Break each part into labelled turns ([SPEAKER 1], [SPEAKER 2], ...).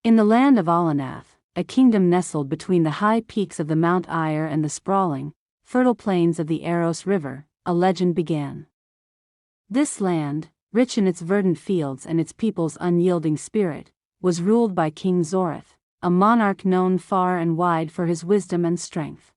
[SPEAKER 1] In the land of Alanath, a kingdom nestled between the high peaks of the Mount Ire and the sprawling, fertile plains of the Aros River, a legend began. This land, rich in its verdant fields and its people's unyielding spirit, was ruled by King Zorith, a monarch known far and wide for his wisdom and strength.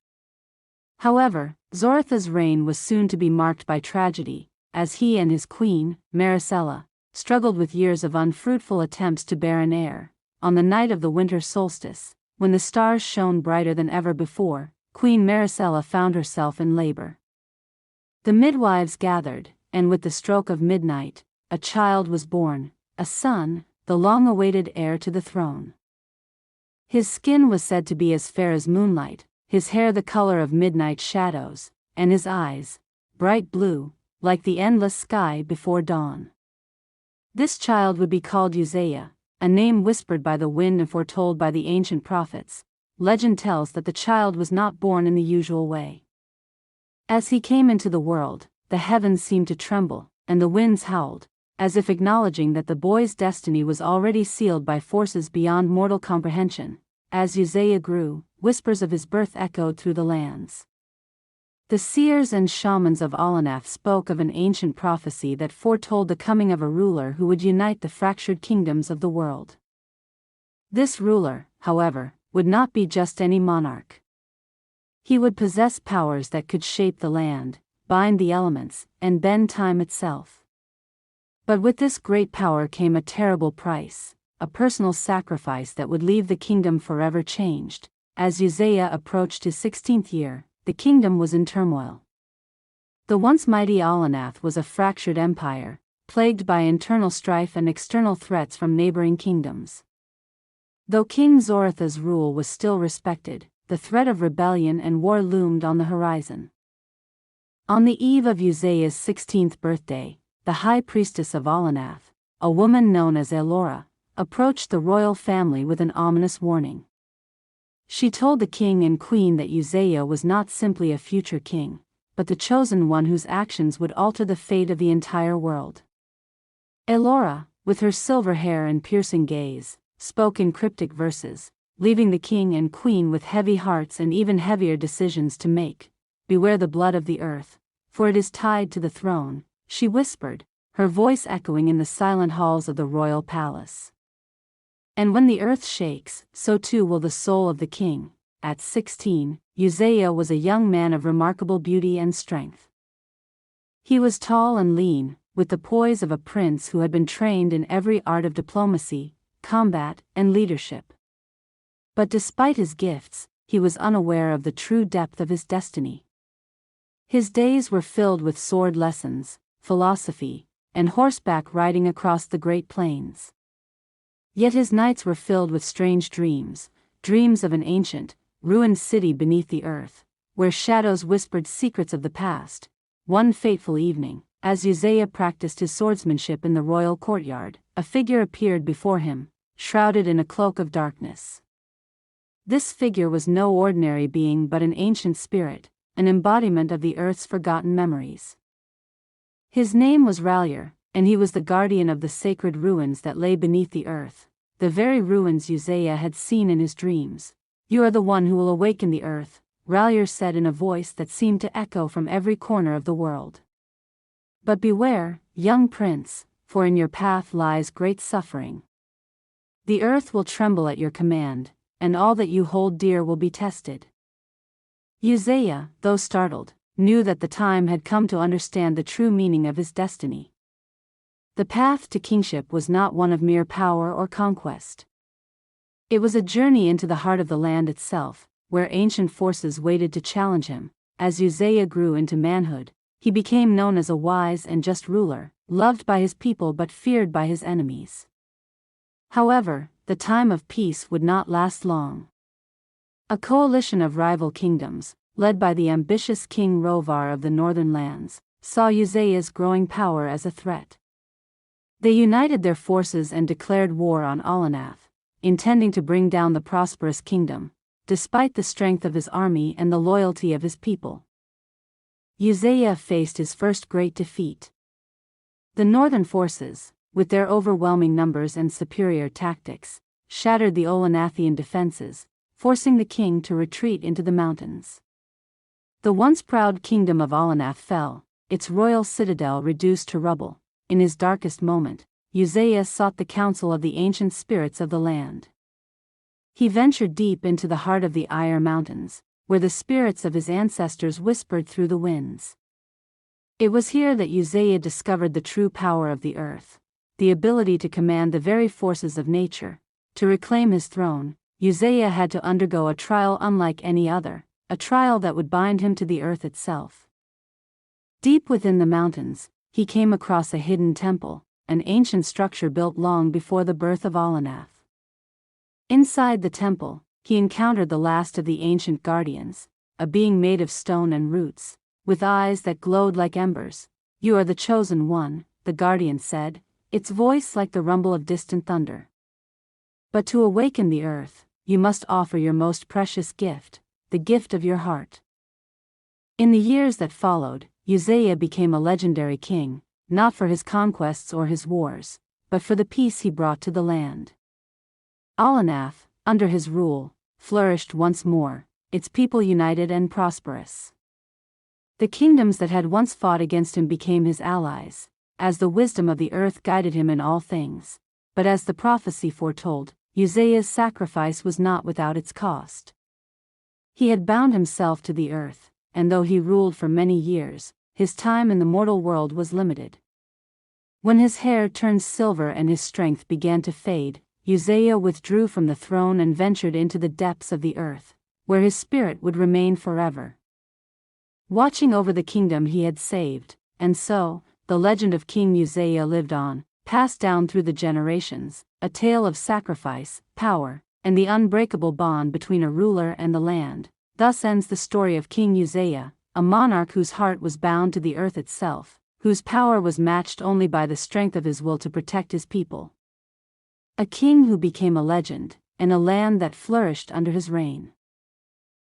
[SPEAKER 1] However, Zorith's reign was soon to be marked by tragedy, as he and his queen, Maricela, struggled with years of unfruitful attempts to bear an heir. On the night of the winter solstice, when the stars shone brighter than ever before, Queen Maricela found herself in labor. The midwives gathered, and with the stroke of midnight, a child was born, a son, the long-awaited heir to the throne. His skin was said to be as fair as moonlight, his hair the color of midnight shadows, and his eyes, bright blue, like the endless sky before dawn. This child would be called Uzziah, a name whispered by the wind and foretold by the ancient prophets. Legend tells that the child was not born in the usual way. As he came into the world, the heavens seemed to tremble, and the winds howled, as if acknowledging that the boy's destiny was already sealed by forces beyond mortal comprehension. As Uzziah grew, whispers of his birth echoed through the lands. The seers and shamans of Alanath spoke of an ancient prophecy that foretold the coming of a ruler who would unite the fractured kingdoms of the world. This ruler, however, would not be just any monarch. He would possess powers that could shape the land, bind the elements, and bend time itself. But with this great power came a terrible price, a personal sacrifice that would leave the kingdom forever changed. As Uzziah approached his 16th year, the kingdom was in turmoil. The once mighty Alanath was a fractured empire, plagued by internal strife and external threats from neighboring kingdoms. Though King Zorith's rule was still respected, the threat of rebellion and war loomed on the horizon. On the eve of Uzziah's 16th birthday, the high priestess of Alanath, a woman known as Elora, approached the royal family with an ominous warning. She told the king and queen that Uzziah was not simply a future king, but the chosen one whose actions would alter the fate of the entire world. Elora, with her silver hair and piercing gaze, spoke in cryptic verses, leaving the king and queen with heavy hearts and even heavier decisions to make. "Beware the blood of the earth, for it is tied to the throne," she whispered, her voice echoing in the silent halls of the royal palace. "And when the earth shakes, so too will the soul of the king." At 16, Uzziah was a young man of remarkable beauty and strength. He was tall and lean, with the poise of a prince who had been trained in every art of diplomacy, combat, and leadership. But despite his gifts, he was unaware of the true depth of his destiny. His days were filled with sword lessons, philosophy, and horseback riding across the Great Plains. Yet his nights were filled with strange dreams, dreams of an ancient, ruined city beneath the earth, where shadows whispered secrets of the past. One fateful evening, as Uzziah practiced his swordsmanship in the royal courtyard, a figure appeared before him, shrouded in a cloak of darkness. This figure was no ordinary being but an ancient spirit, an embodiment of the earth's forgotten memories. His name was Ralier, and he was the guardian of the sacred ruins that lay beneath the earth, the very ruins Uzziah had seen in his dreams. "You are the one who will awaken the earth," Ralier said in a voice that seemed to echo from every corner of the world. "But beware, young prince, for in your path lies great suffering. The earth will tremble at your command, and all that you hold dear will be tested." Uzziah, though startled, knew that the time had come to understand the true meaning of his destiny. The path to kingship was not one of mere power or conquest. It was a journey into the heart of the land itself, where ancient forces waited to challenge him. As Uzziah grew into manhood, he became known as a wise and just ruler, loved by his people but feared by his enemies. However, the time of peace would not last long. A coalition of rival kingdoms, led by the ambitious King Rovar of the northern lands, saw Uzziah's growing power as a threat. They united their forces and declared war on Alanath, intending to bring down the prosperous kingdom, despite the strength of his army and the loyalty of his people. Uzziah faced his first great defeat. The northern forces, with their overwhelming numbers and superior tactics, shattered the Olenathian defenses, forcing the king to retreat into the mountains. The once proud kingdom of Olenath fell, its royal citadel reduced to rubble. In his darkest moment, Uzziah sought the counsel of the ancient spirits of the land. He ventured deep into the heart of the Ire Mountains, where the spirits of his ancestors whispered through the winds. It was here that Uzziah discovered the true power of the earth, the ability to command the very forces of nature. To reclaim his throne, Uzziah had to undergo a trial unlike any other, a trial that would bind him to the earth itself. Deep within the mountains, he came across a hidden temple, an ancient structure built long before the birth of Olenath. Inside the temple, he encountered the last of the ancient guardians, a being made of stone and roots, with eyes that glowed like embers. "You are the chosen one," the guardian said, its voice like the rumble of distant thunder. "But to awaken the earth, you must offer your most precious gift, the gift of your heart." In the years that followed, Uzziah became a legendary king, not for his conquests or his wars, but for the peace he brought to the land. Olenath, under his rule, flourished once more, its people united and prosperous. The kingdoms that had once fought against him became his allies, as the wisdom of the earth guided him in all things. But as the prophecy foretold, Uzziah's sacrifice was not without its cost. He had bound himself to the earth, and though he ruled for many years, his time in the mortal world was limited. When his hair turned silver and his strength began to fade, Uzziah withdrew from the throne and ventured into the depths of the earth, where his spirit would remain forever, watching over the kingdom he had saved. And so, the legend of King Uzziah lived on, passed down through the generations, a tale of sacrifice, power, and the unbreakable bond between a ruler and the land. Thus ends the story of King Uzziah, a monarch whose heart was bound to the earth itself, whose power was matched only by the strength of his will to protect his people. A king who became a legend, and a land that flourished under his reign.